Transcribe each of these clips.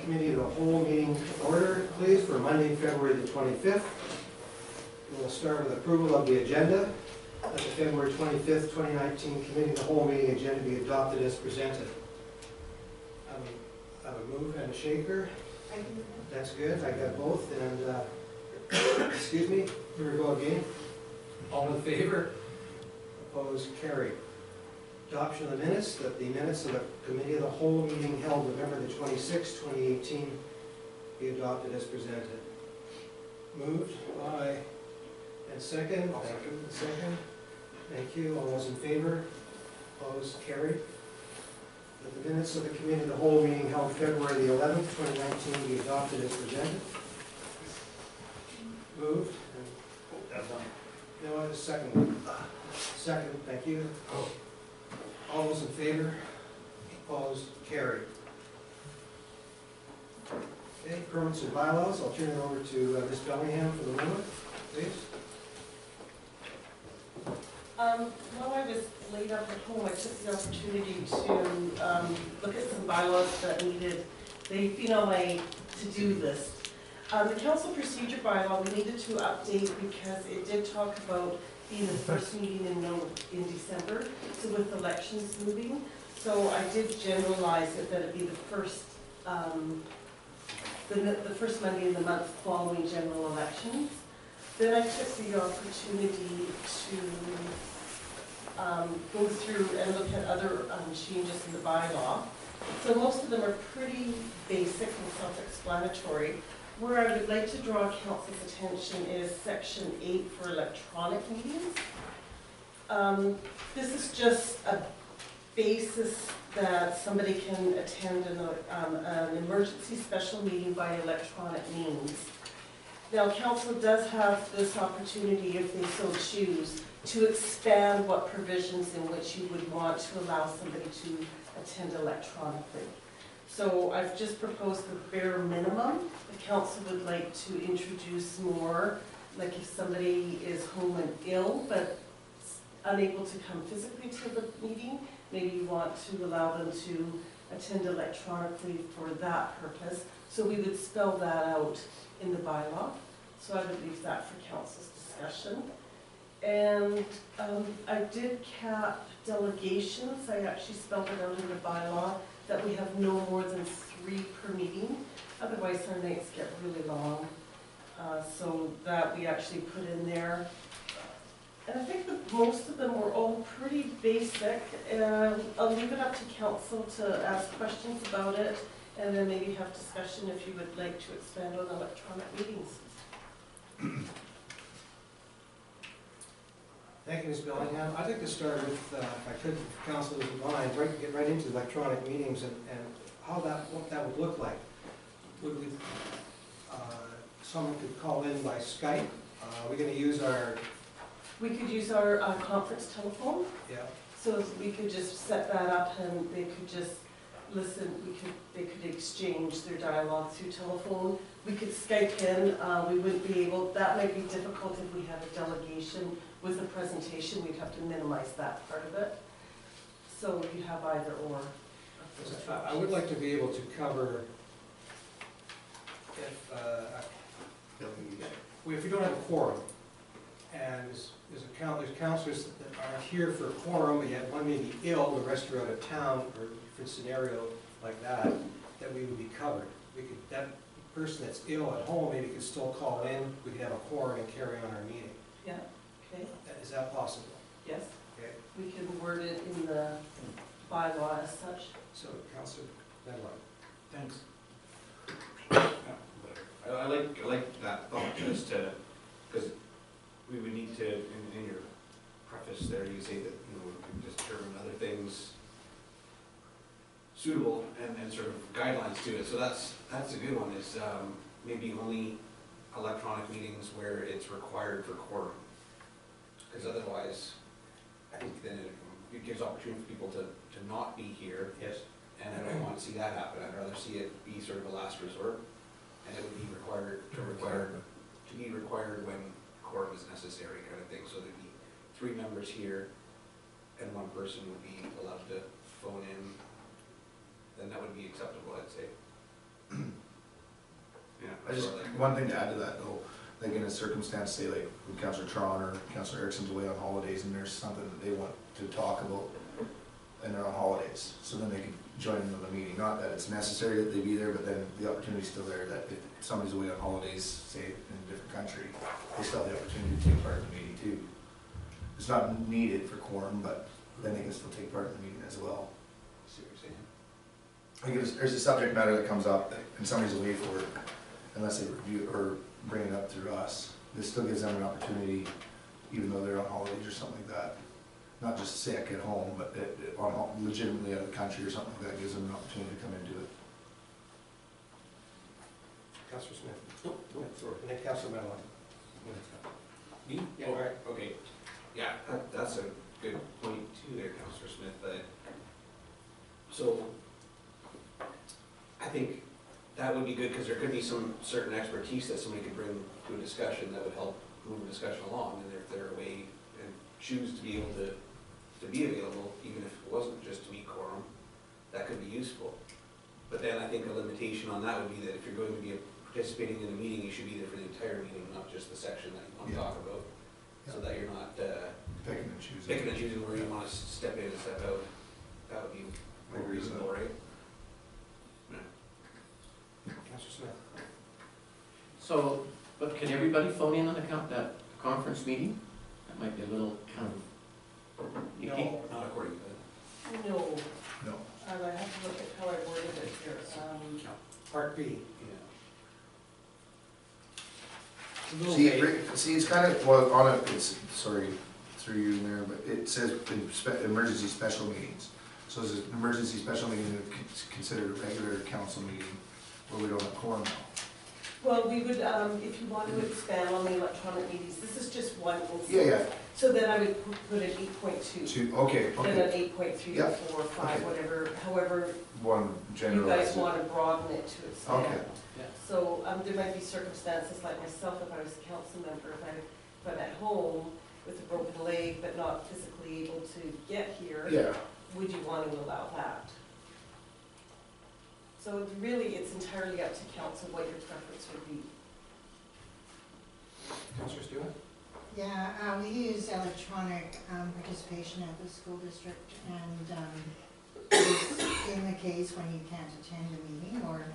committee of the whole meeting to order, please, for Monday, February the 25th. We'll start with approval of the agenda. Let the February 25th, 2019 committee of the whole meeting agenda be adopted as presented. I have a move and a shaker. That's good. I got both. And excuse me, here we go again. All in favor? Opposed? Carried. Adoption of the minutes, that the minutes of the committee of the whole meeting held November the 26th, 2018 be adopted as presented. Moved by, and second? I'll second. Second. Thank you. All those in favor? Opposed? Carried. That the minutes of the committee of the whole meeting held February the 11th, 2019 be adopted as presented. Moved. No, second. Second, thank you. All those in favor? Opposed? Carried. Okay, permits and bylaws. I'll turn it over to Ms. Bellingham for the moment, please. While I was laid up at home, I took the opportunity to look at some bylaws that they've been on my to-do list. The council procedure bylaw we needed to update because it did talk about being the first meeting in December, so with elections moving. So I did generalize it that it'd be the first Monday in the month following general elections. Then I took the opportunity to go through and look at other changes in the bylaw. So most of them are pretty basic and self-explanatory. Where I would like to draw council's attention is section 8 for electronic meetings. This is just a basis that somebody can attend an emergency special meeting by electronic means. Now, council does have this opportunity, if they so choose, to expand what provisions in which you would want to allow somebody to attend electronically. So I've just proposed the bare minimum. The council would like to introduce more, like if somebody is home and ill but unable to come physically to the meeting, maybe you want to allow them to attend electronically for that purpose. So we would spell that out in the bylaw. So I would leave that for council's discussion. And I did cap delegations. I actually spelled it out in the bylaw that we have no more than 3 per meeting. Otherwise our nights get really long. So that we actually put in there. And I think that most of them were all pretty basic. I'll leave it up to council to ask questions about it and then maybe have discussion if you would like to expand on electronic meetings. Thank you, Ms. Bellingham. I'd like to start with, if I could, if council doesn't mind, get right into electronic meetings and how what that would look like. Would we, someone could call in by Skype? We're going to use our... We could use our conference telephone. Yeah. So we could just set that up and they could just listen. They could exchange their dialogue through telephone. We could Skype in. We wouldn't be able, that might be difficult if we had a delegation with a presentation. We'd have to minimize that part of it. So you have either or. I would like to be able to cover if we don't have a quorum and there's councilors that are here for a quorum, but yet one may be ill, the rest are out of town, or a different scenario like that, that we would be covered. We could, that person that's ill at home maybe could still call in, we could have a quorum and carry on our meeting. Yeah, okay. Is that possible? Yes. Okay. We can word it in the bylaw as such. So, Councilor Medlock. Thanks. I like that thought, just to, because we would need to, in your preface there, you say that, you know, we could just determine other things suitable and sort of guidelines to it. So that's a good one, is maybe only electronic meetings where it's required for quorum. Because otherwise, I think then it gives opportunity for people to not be here. Yes. And I don't want to see that happen. I'd rather see it be sort of a last resort, and it would be required when quorum is necessary, kind of thing. So there'd be 3 members here, and 1 person would be allowed to phone in. Then that would be acceptable, I'd say. I just, one thing to add to that though, like in a circumstance, say like when Councillor Tron or Councillor Erickson's away on holidays and there's something that they want to talk about and they're on holidays, so then they can join in on the meeting. Not that it's necessary that they be there, but then the opportunity's still there that if somebody's away on holidays, say in a different country, they still have the opportunity to take part in the meeting too. It's not needed for quorum, but then they can still take part in the meeting as well. See what you're saying? Like if there's a subject matter that comes up and somebody's away for it, unless they review it or bring it up through us, this still gives them an opportunity, even though they're on holidays or something like that. Not just sick at home, but legitimately out of the country or something like that, gives them an opportunity to come into it. Councillor Smith. Nope. Sorry. And then Councillor Medlock. Me? Yeah. Oh, right, okay. Yeah, that's a good point too there, Councillor Smith, that, so, I think that would be good, because there could be some certain expertise that somebody could bring to a discussion that would help move the discussion along, and if they're away and choose to be able to be available, even if it wasn't just to meet quorum, that could be useful. But then I think a limitation on that would be that if you're going to be participating in a meeting, you should be there for the entire meeting, not just the section that you want to talk about. So that you're not Picking and choosing. picking and choosing where you want to step in and step out. That would be more reasonable, right? Councillor Smith. So, but can everybody phone in on that conference meeting? That might be a little kind of icky. No. Not according to that. No, No. I have to look at how I worded it here. Part B. See, it's kind of, well, on it, it's, sorry, threw you in there, but it says emergency special meetings. So is an emergency special meeting considered a regular council meeting where we don't have quorum now? Well, we would, if you want to expand on the electronic meetings, this is just one instance. Yeah. So then I would put an 8.2. Okay, Then an 8.3 Yeah. or 4 or 5, Okay. whatever, however one you general. guys want to broaden it to expand. Okay. Yeah. So there might be circumstances like myself, if I was a council member, if I'm at home with a broken leg but not physically able to get here, Yeah, would you want to allow that? So really, it's entirely up to council what your preference would be. Councillor Stewart. Yeah, we use electronic participation at the school district, and it's in the case when you can't attend a meeting, or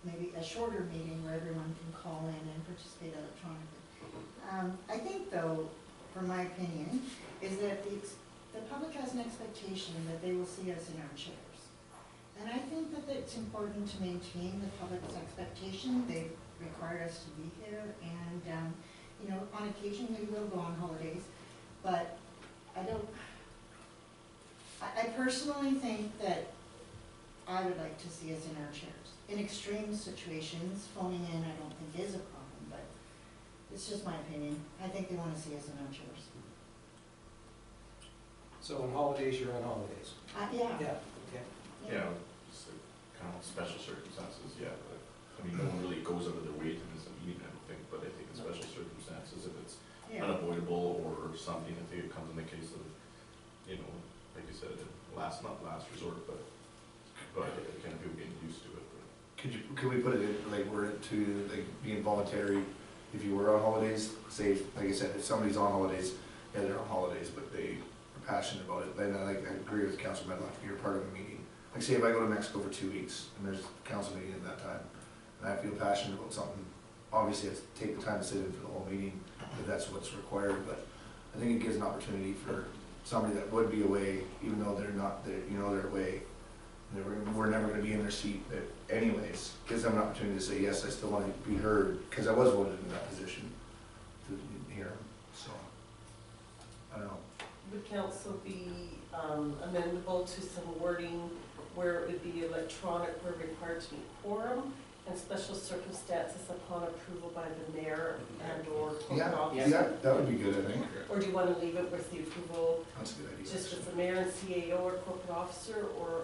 maybe a shorter meeting where everyone can call in and participate electronically. I think though, from my opinion, is that the public has an expectation that they will see us in our chairs. And I think that it's important to maintain the public's expectation. They require us to be here, and you know, on occasion we will go on holidays, but I personally think that I would like to see us in our chairs. In extreme situations, phoning in I don't think is a problem, but it's just my opinion. I think they want to see us in our chairs. So on holidays, you're on holidays. Yeah. Okay. Yeah, just like kind of special circumstances, yeah, but, I mean, no one really goes out of their way to miss a meeting, I don't think, but I think in special circumstances, if it's Yeah. unavoidable or something, I think it comes in the case of, you know, like you said, not last resort, but kind of people getting used to it, but. could we put it in, like, word it to, like, being voluntary, if you were on holidays, say, like I said, if somebody's on holidays, yeah, they're on holidays, but they are passionate about it, then I agree with Councilor Medlock, if you're part of a meeting. Like, say if I go to Mexico for 2 weeks, and there's a council meeting at that time, and I feel passionate about something, obviously I have to take the time to sit in for the whole meeting, if that's what's required, but I think it gives an opportunity for somebody that would be away, even though they're not, they're away, we're never gonna be in their seat anyways, gives them an opportunity to say, yes, I still wanna be heard, because I was voted in that position to hear them, so, I don't know. Would council be amendable to some wording where it would be electronic, where required to meet quorum, and special circumstances upon approval by the mayor and or corporate officer? Yeah, that would be good, I think. Or do you want to leave it with the approval That's a good idea. just with the mayor and CAO or corporate officer, or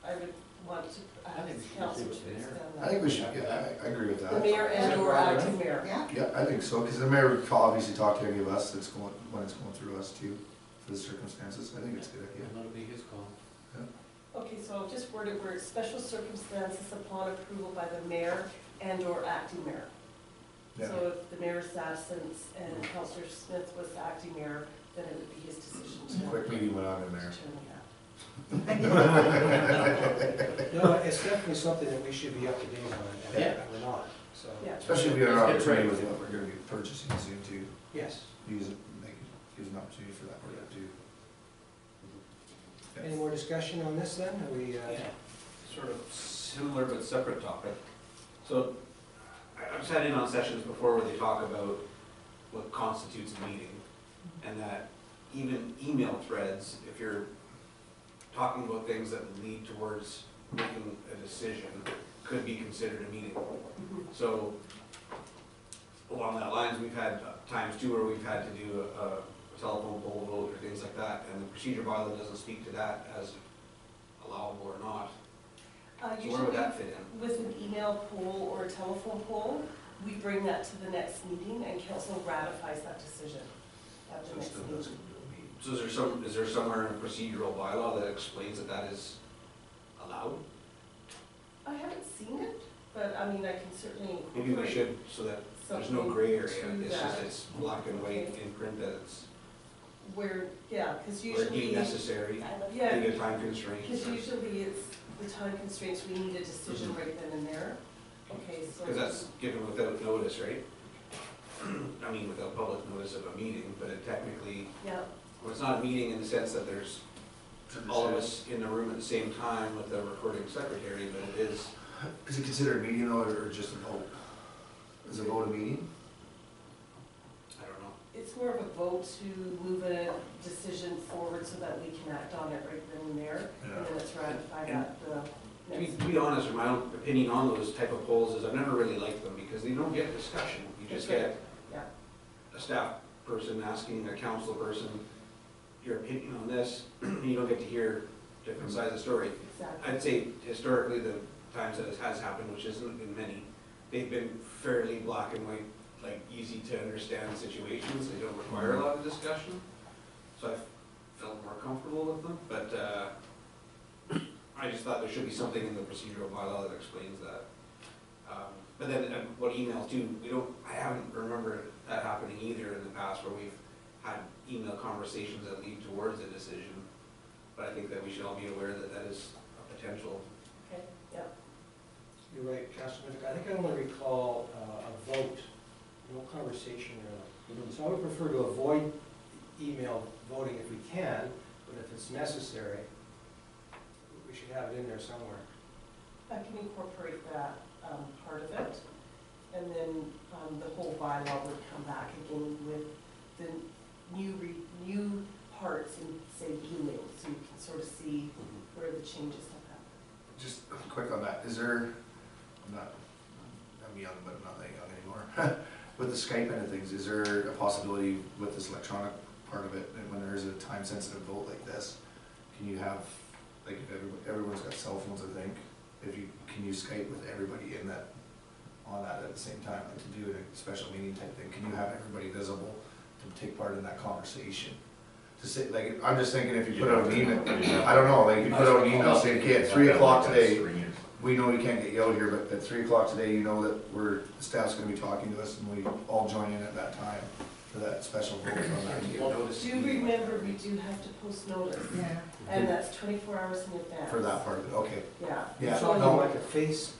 I would want to I think we should council leave it to with the mayor. extend I that? think we should, yeah, I agree with The that. mayor and or acting mayor. Yeah. Yeah, I think so, because the mayor would obviously talk to any of us that's going, when it's going through us too, for the circumstances, I think it's a good idea. That'll be his call. Okay, so I'll just word it where it's special circumstances upon approval by the mayor and/or acting mayor. Yeah. So if the mayor's absent and Councillor Smith was the acting mayor, then it would be his decision to. Quick meeting went on in there. No, it's definitely something that we should be up to date on, and Yeah. we're not, so. Yeah. Especially if we have an Let's get it opportunity right. with what we're gonna be purchasing soon too. Yes. Use it, make it, use an opportunity for that work too. Any more discussion on this then? Are we, Sort of similar but separate topic. So I've sat in on sessions before where they talk about what constitutes a meeting, and that even email threads, if you're talking about things that lead towards making a decision, could be considered a meeting. So along that lines, we've had times too where we've had to do a telephone poll vote or things like that, and the procedure bylaw doesn't speak to that as allowable or not. So where Usually would that fit in? with an email poll or a telephone poll, we bring that to the next meeting and council ratifies that decision at the So it next still meeting. doesn't do a meeting. So is there somewhere in a procedural bylaw that explains that that is allowed? I haven't seen it, but I mean, I can certainly incorporate. Maybe we should, so that there's no something gray area, to it's just, that. it's black and white in print that it's, Where, yeah, because where it deemed usually, necessary, yeah, being a time constraint. because usually it's the time constraints, we need a decision right then and there. Okay, so. Because that's given without notice, right? I mean, without public notice of a meeting, but it technically, Yeah, well, it's not a meeting in the sense that there's all of us in the room at the same time with the recording secretary, but it is, Is it considered a meeting though, or just a vote? Is a vote a meeting? I don't know. it's more of a vote to move a decision forward so that we can act on it right then and there. And then it's ratified at the next. To be honest, my own opinion on those type of polls is I've never really liked them because they don't get discussion. You just That's right. get Yeah. a staff person asking a council person your opinion on this, and you don't get to hear different sides of the story. Exactly. I'd say historically, the times that it has happened, which isn't been many, they've been fairly black and white, like easy to understand situations. They don't require a lot of discussion. So I've felt more comfortable with them, but, I just thought there should be something in the procedural bylaw that explains that. But then, what emails do, I haven't remembered that happening either in the past where we've had email conversations that lead towards a decision. But I think that we should all be aware that that is a potential. Okay, yeah. You're right, Councilor Minnick. I think I only recall a vote, no conversation really. So I would prefer to avoid email voting if we can, but if it's necessary, we should have it in there somewhere. I can incorporate that part of it. And then the whole bylaw would come back again with the new parts and say blooming, so you can sort of see where the changes have happened. Just quick on that, is there, I'm young, but I'm not that young anymore. With the Skype and things, is there a possibility with this electronic part of it, that when there is a time-sensitive vote like this, can you have, like, if everyone's got cell phones, I think, if you can use Skype with everybody in that, on that at the same time, like to do a special meeting type thing, can you have everybody visible to take part in that conversation? To say, like, I'm just thinking if you put out an email, I don't know, like, if you put out an email saying, okay, at 3 o'clock today, we know you can't get yelled here, but at 3 o'clock today, you know that the staff's gonna be talking to us, and we all join in at that time for that special vote on that. Do remember, we do have to post notice, Yeah. and that's 24 hours in advance. For that part of it, okay. Yeah. Yeah, So no, like a FaceTime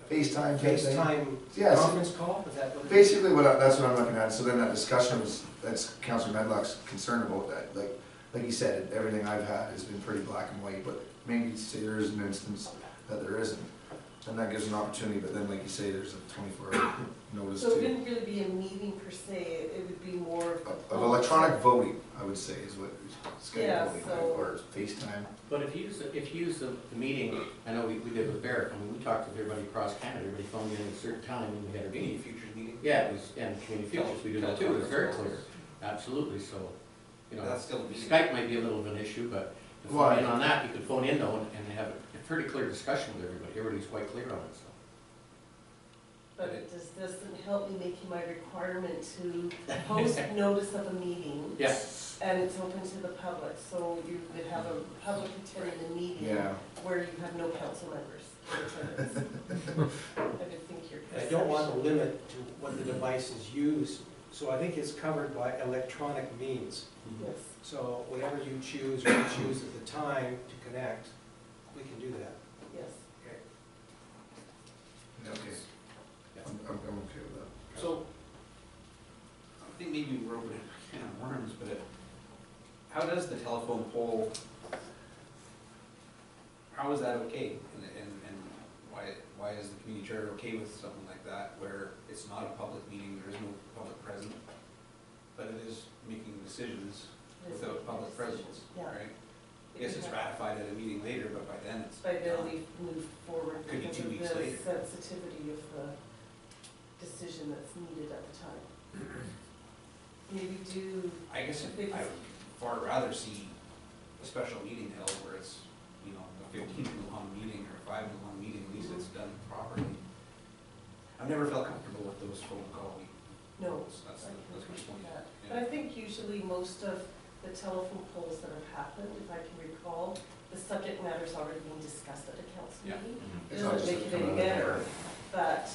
type thing. FaceTime Yes. conference call, is that what it is? Basically, that's what I'm looking at, so then that discussion was, that's Councilor Medlock's concern about that, like he said, everything I've had has been pretty black and white, but maybe say there is an instance that there isn't, and that gives an opportunity, but then like you say, there's a 24-hour notice So it to, wouldn't really be a meeting per se, it would be more of. of electronic voting, I would say, is what Skype Yeah, voting, so- or FaceTime. But if you use the meeting, I know we did with Barrett, I mean, we talked with everybody across Canada, everybody phoned in at a certain time, and we had a Any meeting. future meeting? Yeah, it was, and community futures, we do that too, it's very clear, absolutely, so, you know, That's still a meeting. Skype might be a little of an issue, but to Well, phone in on that, you could phone in though, and have a pretty clear discussion with everybody, everybody's quite clear on it, so. But it just doesn't help me making my requirement to post notice of a meeting. Yeah. And it's open to the public, so you would have a public attending the meeting Yeah, where you have no council members in attendance. I would think you're. And I don't want to limit to what the device is used, so I think it's covered by electronic means. Yes. So whatever you choose, or you choose at the time to connect, we can do that. Yes. okay. I'm okay with that. So, I think maybe we're opening a can of worms, but how does the telephone pole, how is that okay? And why is the community charter okay with something like that, where it's not a public meeting, there is no public present, but it is making decisions without public presence, Yeah. right? Yes, it's ratified at a meeting later, but by then it's. By then we've moved forward Could be because 2 of weeks the later. sensitivity of the decision that's needed at the time. Maybe do, I guess I would far rather see a special meeting held where it's, you know, a 15-to-1 meeting or a 5-to-1 meeting, at least it's done properly. I've never felt comfortable with those phone call no, calls, that's I can my appreciate point. that. Yeah. But I think usually most of the telephone polls that have happened, if I can recall, the subject matter's already being discussed at a council Yeah. meeting. It It's not doesn't just make it coming any out of better, but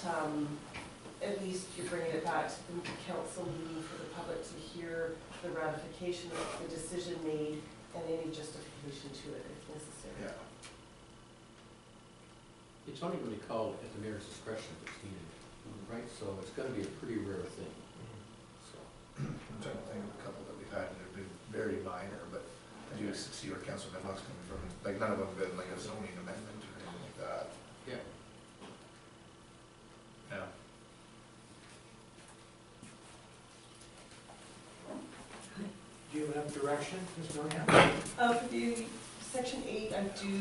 at least you're bringing it back to the council meeting for the public to hear the ratification of the decision made and any justification to it if necessary. Yeah. It's only really called at the mayor's discretion if it's needed, right? So it's gonna be a pretty rare thing, so. I'm trying to think of a couple that we've had that have been very minor, but I do see where Councilman Buck's coming from. Like, none of them have been like a zoning amendment or anything like that. Yeah. Yeah. Do you have enough direction, Ms. Moran? For the section 8, I do,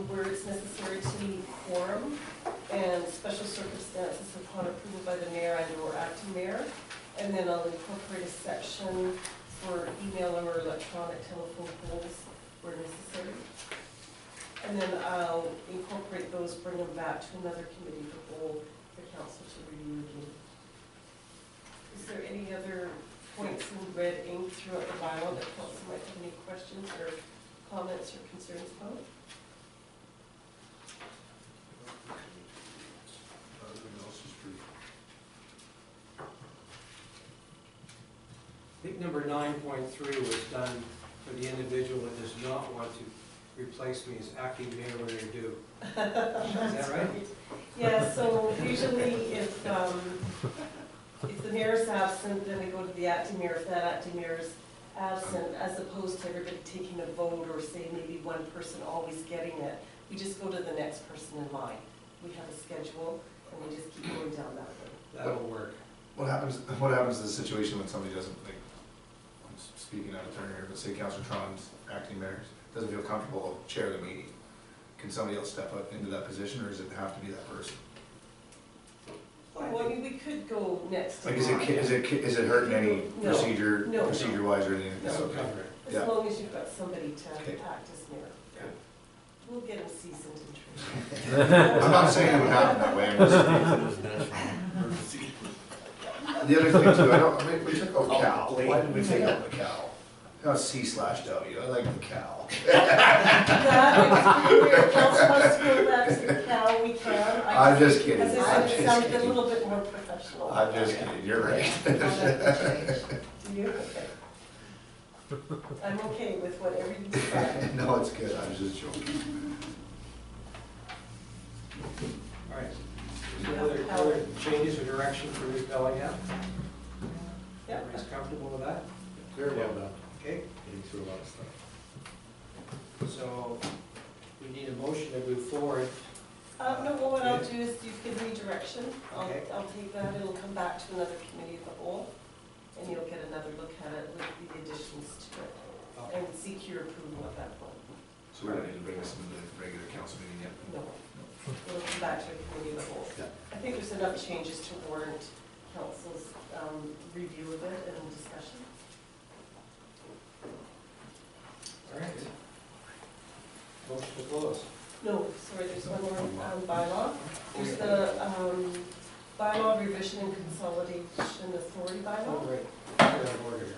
where it's necessary to meet quorum and special circumstances upon approval by the mayor and or acting mayor. And then I'll incorporate a section for email or electronic telephone polls where necessary. And then I'll incorporate those, bring them back to another committee of the whole for council to review again. Is there any other points in red ink throughout the bylaw that council might have any questions or comments or concerns about? Everything else is pretty. I think number 9.3 was done for the individual that does not want to replace me as acting mayor when they're due. Is that right? Yeah, so usually if the mayor's absent, then we go to the acting mayor. If that acting mayor is absent, as opposed to everybody taking a vote or say maybe one person always getting it, we just go to the next person in line. We have a schedule and we just keep going down that road. That'll work. What happens in the situation when somebody doesn't, like, I'm speaking out of turn here, but say Councilor Tron's acting mayor doesn't feel comfortable to chair the meeting. Can somebody else step up into that position, or does it have to be that person? Well, I mean, we could go next. Like, in is line. it hurting any No. procedure, No. procedure-wise or anything? That'll Okay. cover it. As Yeah. long as you've got somebody to Okay. act as mayor. Yeah. We'll get them seasoned and trained. I'm not saying it would happen that way, I'm just, the other thing too, I mean, we took out Cal, why did we take out the Cal? C/W, I like the Cal. That, if your council wants to go back to the cow, we can. I'm just kidding, As I I'm said, it just sounded a kidding. little bit more professional. I'm just kidding, you're right. I'll make the change. Do you? Okay. I'm okay with whatever you decide. No, it's good, I was just joking. All right. Is there other changes or direction for Ms. Bellingham? Yep. Everybody's comfortable with that? Very well done, Okay, getting through a lot of stuff. so we need a motion to move forward. No, well, what I'll do is you give me direction. Okay. I'll take that, it'll come back to another committee of the whole, and you'll get another look at it with the additions to it, Okay. and seek your approval at that point. So we don't need to bring this into the regular council meeting yet? No, it'll come back to a committee of the whole. Yeah. I think there's enough changes to warrant council's review of it and discussion. All right. Motion to close. No, sorry, there's one more bylaw. There's the bylaw revision and consolidation authority bylaw. Oh, right, get out of order here.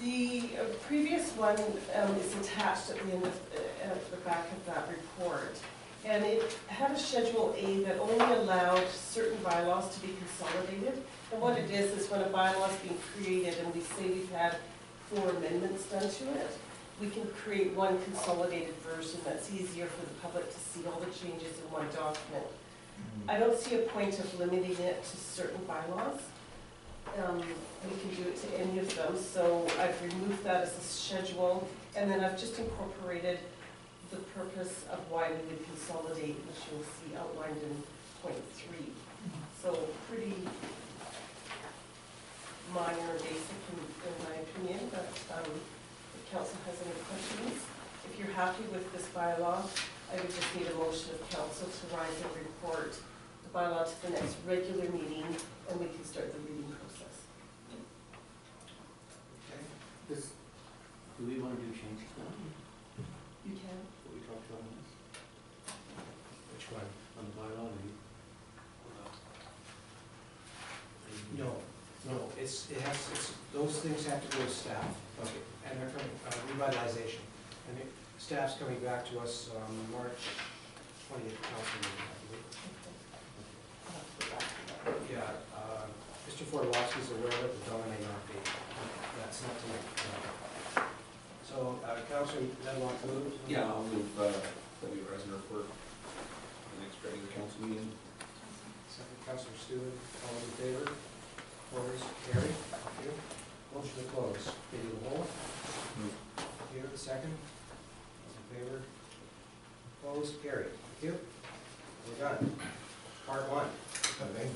The previous one is attached at the end of, at the back of that report. And it had a Schedule A that only allowed certain bylaws to be consolidated. And what it is when a bylaw is being created and we say we've had 4 amendments done to it, we can create one consolidated version that's easier for the public to see all the changes in one document. I don't see a point of limiting it to certain bylaws. We can do it to any of them, so I've removed that as a schedule, and then I've just incorporated the purpose of why we would consolidate, which you'll see outlined in point 3. So pretty minor, basic in my opinion, but if council has any questions, if you're happy with this bylaw, I would just need a motion of council to rise and report the bylaw to the next regular meeting, and we can start the reading process. Do we want to do changes now? You can. What we talked about on this, Which one? on the bylaw, No, it's, those things have to go to staff. Okay. And they're coming, revitalization. And staff's coming back to us on March 20th council meeting, I believe. Yeah, Mr. Fordowski's aware of it, but Donna may not be. That's not tonight. So, Councilor Nedlock moved. Yeah, I'll move, that we rise and report the next regular council meeting. Second, Councilor Stewart, all in favor? Opposed, carried. Thank you. Motion to close. Committee of the whole. Thank you. Second. All in favor? Opposed, carried. Thank you. We're done. Part 1. I think.